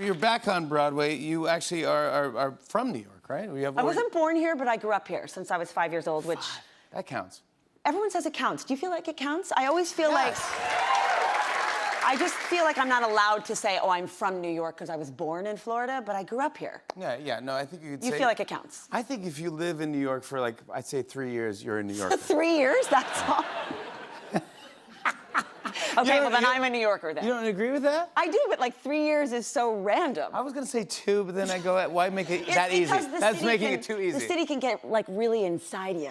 You're back on Broadway. You actually are from New York, right? I wasn't born here, but I grew up here since I was 5 years old, which... That counts. Everyone says it counts. Do you feel like it counts? I always feel like... I just feel like I'm not allowed to say, oh, I'm from New York because I was born in Florida, but I grew up here. Yeah, no, I think you could say... You feel like it counts? I think if you live in New York for, like, I'd say 3 years, you're in New York. 3 years? That's all? Okay, well, then I'm a New Yorker, then. You don't agree with that? I do, but, like, 3 years is so random. I was going to say 2, but then I go, why make it that easy? That's making it too easy. The city can get, like, really inside you.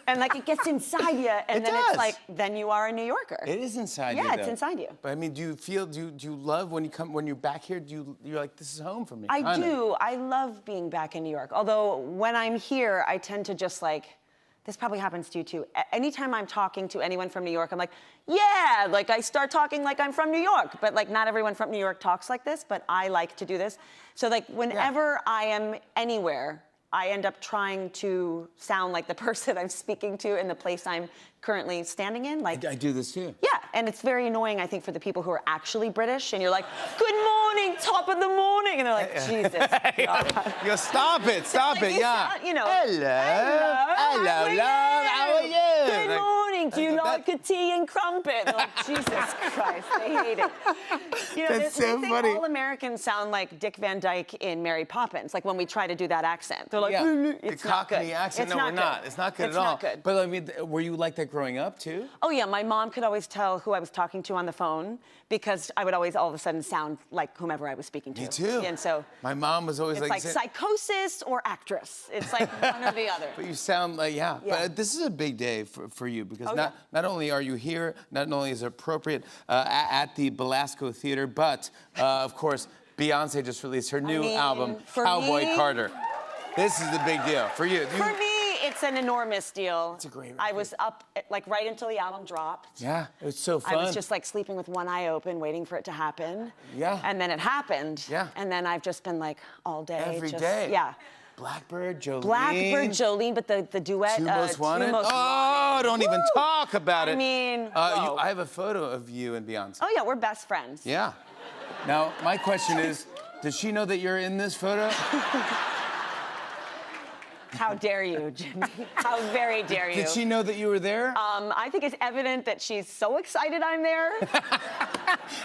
And, like, it gets inside you, and then it's like, then you are a New Yorker. It is inside you, Yeah, it's inside you. But, I mean, do you love when you're back here, you're like, this is home for me? I do. I love being back in New York. Although, when I'm here, I tend to just, like, this probably happens to you, too. Anytime I'm talking to anyone from New York, I'm like, yeah, like, I start talking like I'm from New York. But, like, not everyone from New York talks like this, but I like to do this. So, like, whenever I am anywhere, I end up trying to sound like the person I'm speaking to in the place I'm currently standing in. Like, I do this, too. Yeah, and it's very annoying, I think, for the people who are actually British, and you're like, good morning, top of the morning, and they're like, Jesus God. Yo, stop it, yeah. You know, hello, love, how are you? Good morning, do you like a tea and crumpet? They're like, Jesus Christ, they hate it. You know, That's so funny. All Americans sound like Dick Van Dyke in Mary Poppins, like when we try to do that accent. They're like, it's the not good. Cockney accent, it's no, we're not. It's not good at all. It's not good. But, I mean, were you like that growing up, too? Oh, yeah, my mom could always tell who I was talking to on the phone because I would always all of a sudden sound like whomever I was speaking to. Me too. And so my mom was always it's like psychosis or actress. It's like one or the other. But you sound like, But this is a big day for you because not only are you here, not only is it appropriate at the Belasco Theater, but, of course, Beyonce just released her new album, Cowboy Carter. This is the big deal for you. For me, it's an enormous deal. It's a great record. I was up, like, right until the album dropped. Yeah, it was so fun. I was just, like, sleeping with one eye open, waiting for it to happen. Yeah. And then it happened. Yeah. And then I've just been, like, all day. Every day. Yeah. Blackbird, Jolene. Blackbird, Jolene, but the duet. Two Most Wanted. Don't even talk about it. I mean, I have a photo of you and Beyonce. Oh, yeah, we're best friends. Yeah. Now, my question is, does she know that you're in this photo? How dare you, Jimmy? How very dare you? Did she know that you were there? I think it's evident that she's so excited I'm there.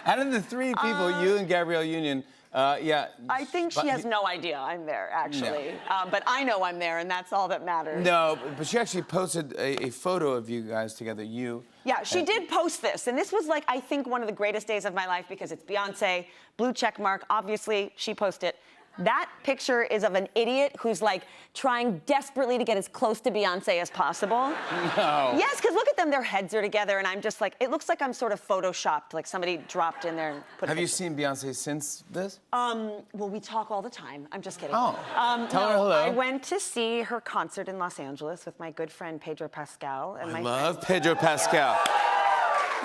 Out of the 3 people, you and Gabrielle Union, I think she has no idea I'm there, actually. No. But I know I'm there, and that's all that matters. No, but she actually posted a photo of you guys together, Yeah, she did post this, and this was, like, I think one of the greatest days of my life because it's Beyonce, blue check mark, obviously she posted it. That picture is of an idiot who's, like, trying desperately to get as close to Beyonce as possible. No. Yes, because look at them, their heads are together, and I'm just like, it looks like I'm sort of photoshopped, like somebody dropped in there and put Have you seen Beyonce since this? Well, we talk all the time. I'm just kidding. Oh, tell her hello. I went to see her concert in Los Angeles with my good friend Pedro Pascal. And I love Pedro Pascal.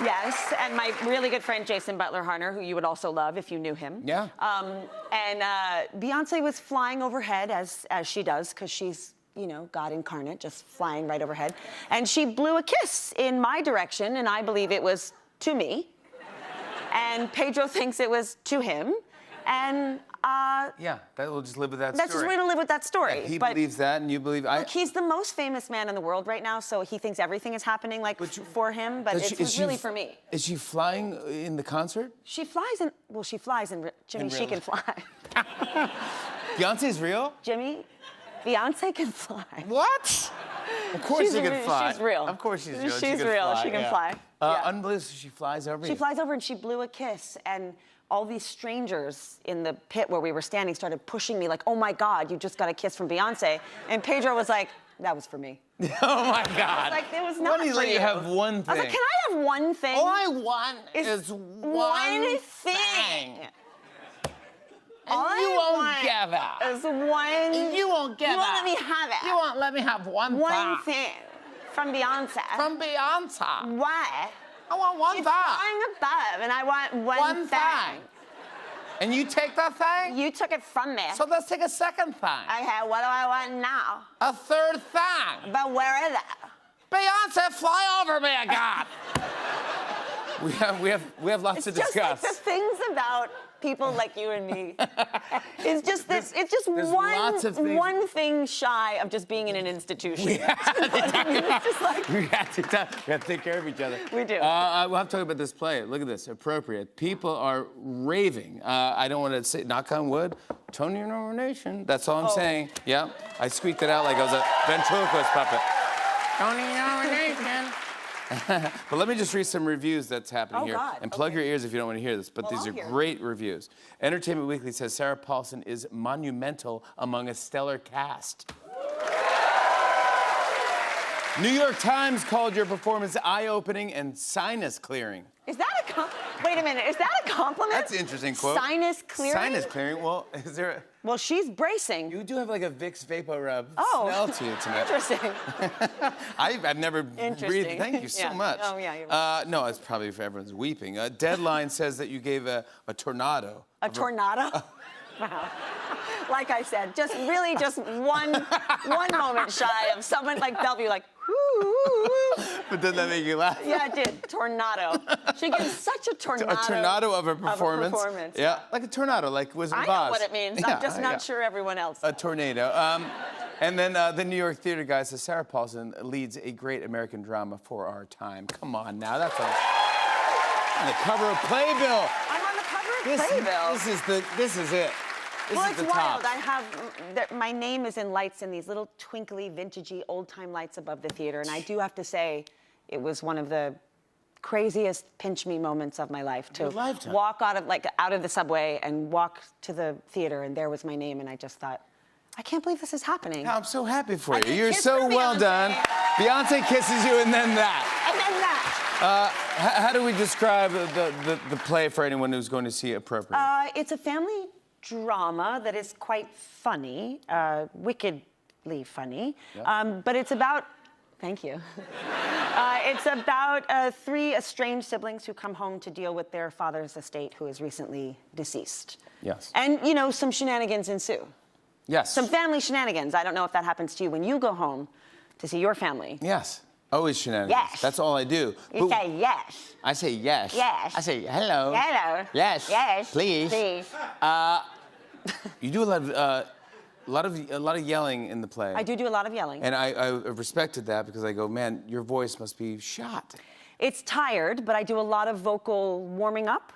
Yes, and my really good friend Jason Butler Harner, who you would also love if you knew him. Yeah. And Beyonce was flying overhead, as she does, because she's, you know, God incarnate, just flying right overhead. And she blew a kiss in my direction, and I believe it was to me. And Pedro thinks it was to him. And yeah, that will just live with that story. That's just going to live with that story. Yeah, he believes that, and you believe... Look, he's the most famous man in the world right now, so he thinks everything is happening, like, for him, but it's really for me. Is she flying in the concert? She flies in... Well, she flies in... Jimmy, she can fly. Beyonce's real? Jimmy, Beyonce can fly. What? Of course she can fly. She's real. Of course she's real. She's real. She can fly. Unbelievable. She flies over you. She flies over and she blew a kiss, and all these strangers in the pit where we were standing started pushing me like, oh my God, you just got a kiss from Beyonce. And Pedro was like, that was for me. Oh my God. Like, it was not for you. Let you have one thing. I was like, can I have one thing? All I want is one thing. All you won't give it. Is one. You won't give it. You won't let me have it. You won't let me have one thing. One thing. From Beyonce. From Beyonce. What? I want one thing. She's flying above, and I want one thing. And you take that thing? You took it from me. So let's take a second thing. Okay, what do I want now? A third thing. But where is it? Beyonce, fly over me again. we have lots to discuss. Just like the things about people like you and me. It's just this. It's just lots of things. one thing shy of just being in an institution. Yeah. It's just like We have to take care of each other. We do. We'll have to talk about this play. Look at this. Appropriate. People are raving. I don't want to say, knock on wood, Tony nomination. That's all I'm saying. Yeah. I squeaked it out like I was a ventriloquist puppet. Tony nomination. But let me just read some reviews that's happening here. God. And plug your ears if you don't want to hear this. But Well, these I'll are hear it. great reviews. Entertainment Weekly says Sarah Paulson is monumental among a stellar cast. New York Times called your performance eye-opening and sinus clearing. Is that wait a minute, is that a compliment? That's an interesting quote. Sinus clearing? Sinus clearing? Well, is there a... Well, she's bracing. You do have like a Vicks Vapor Rub Oh. smell to you tonight. Interesting. I've never Interesting. breathed. Thank you so Yeah. much. Oh, yeah, you're right. No, it's probably for everyone's weeping. Deadline says that you gave a tornado. A tornado? Wow. Like I said, just one moment shy of someone like Bellevue, like, whoo. But doesn't that make you laugh? Yeah, it did. Tornado. She gives such a tornado. A tornado of a performance. Yeah. Like a tornado, like Wizard I of know Oz. what it means. Yeah, I'm just not sure everyone else. A tornado. And then the New York Theater guy says Sarah Paulson leads a great American drama for our time. Come on now, that's on the cover of Playbill. I'm on the cover of Playbill. This is it. This Well, is it's the top. wild. My name is in lights, in these little twinkly, vintagey, old-time lights above the theater, and I do have to say, it was one of the craziest pinch-me moments of my life to Your lifetime. walk out of the subway and walk to the theater, and there was my name, and I just thought, I can't believe this is happening. I'm so happy for I you. can You're kiss so for well Beyonce. done. Beyonce kisses you, and then that. And then that. How do we describe the play for anyone who's going to see it appropriately? It's a family drama that is quite funny, wickedly funny. Yep. But it's about, thank you. It's about three estranged siblings who come home to deal with their father's estate who is recently deceased. Yes. And, you know, some shenanigans ensue. Yes. Some family shenanigans. I don't know if that happens to you when you go home to see your family. Yes. Always shenanigans. Yes. That's all I do. You But say yes. I say yes. Yes. I say hello. Hello. Yes. Yes. Please. Please. You do a lot of yelling in the play. I do a lot of yelling. And I respected that because I go, man, your voice must be shot. It's tired, but I do a lot of vocal warming up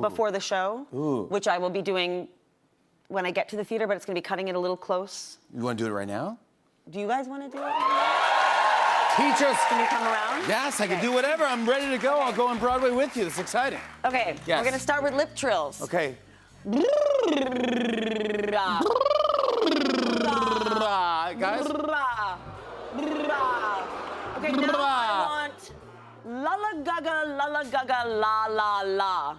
before the show, which I will be doing when I get to the theater, but it's going to be cutting it a little close. You want to do it right now? Do you guys want to do it? Teach us. Can you come around? Yes, I can do whatever. I'm ready to go. I'll go on Broadway with you. It's exciting. Okay, Yes. we're going to start with lip trills. Okay. Guys? Okay, now I want la la gaga la la la.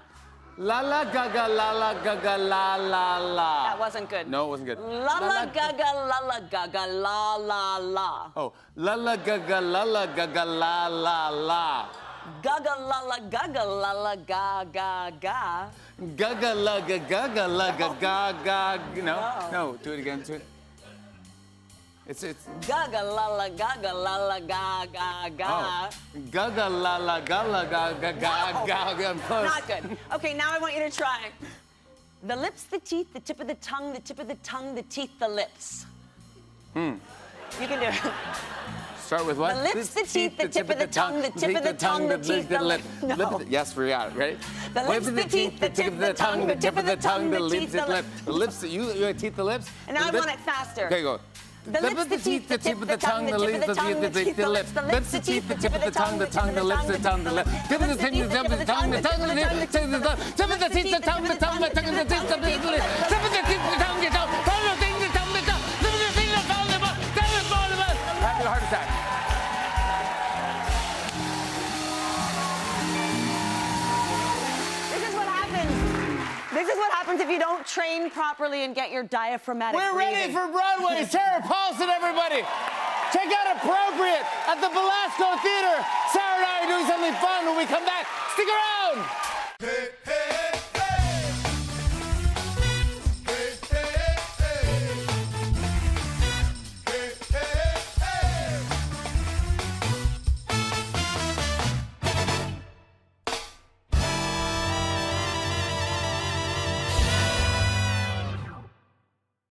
La la gaga la la gaga la la la. That wasn't good. No, it wasn't good. La la gaga la la la. Oh, la la gaga la la gaga la la la. Gaga la la gaga la la ga ga ga. Gaga la ga gaga la ga ga ga. No, do it again. Do it. It's. Gaga la la gaga la la ga ga ga. Oh. Gaga la la ga la ga ga ga ga. I'm close. Not good. Okay, now I want you to try. The lips, the teeth, the tip of the tongue, the tip of the tongue, the teeth, the lips. You can do it. Start with what? The lips, the teeth, the tip of the tongue, the tip of the tongue, the teeth, the lip. No. Yes, we got it. Ready? The lips, the teeth, the tip of the tongue, the tip of the tongue, the teeth, the lip. The lips, you teeth, the lips. And now I want it faster. Okay, go. The lips, the teeth, the tip of the tongue, the tip of the tongue, the teeth, the lips. The lips, the teeth, the tip of the tongue, the tongue, the lips, the tongue, the lip. Tip of the teeth, the tip of the tongue, the tongue, the tip of the tongue, tip of the teeth, the tongue, the tongue, the tongue, the teeth, the lip. Tip of the teeth, the tongue, the tongue, tip of the thing, the tongue, the tongue, tip of the thing, the tongue, the tongue, tip of the tongue, the tongue. Having a heart attack. This is what happens if you don't train properly and get your diaphragmatic We're breathing. ready for Broadway. Sarah Paulson, everybody. Check out Appropriate at the Belasco Theater. Sarah and I are doing something fun when we come back. Stick around.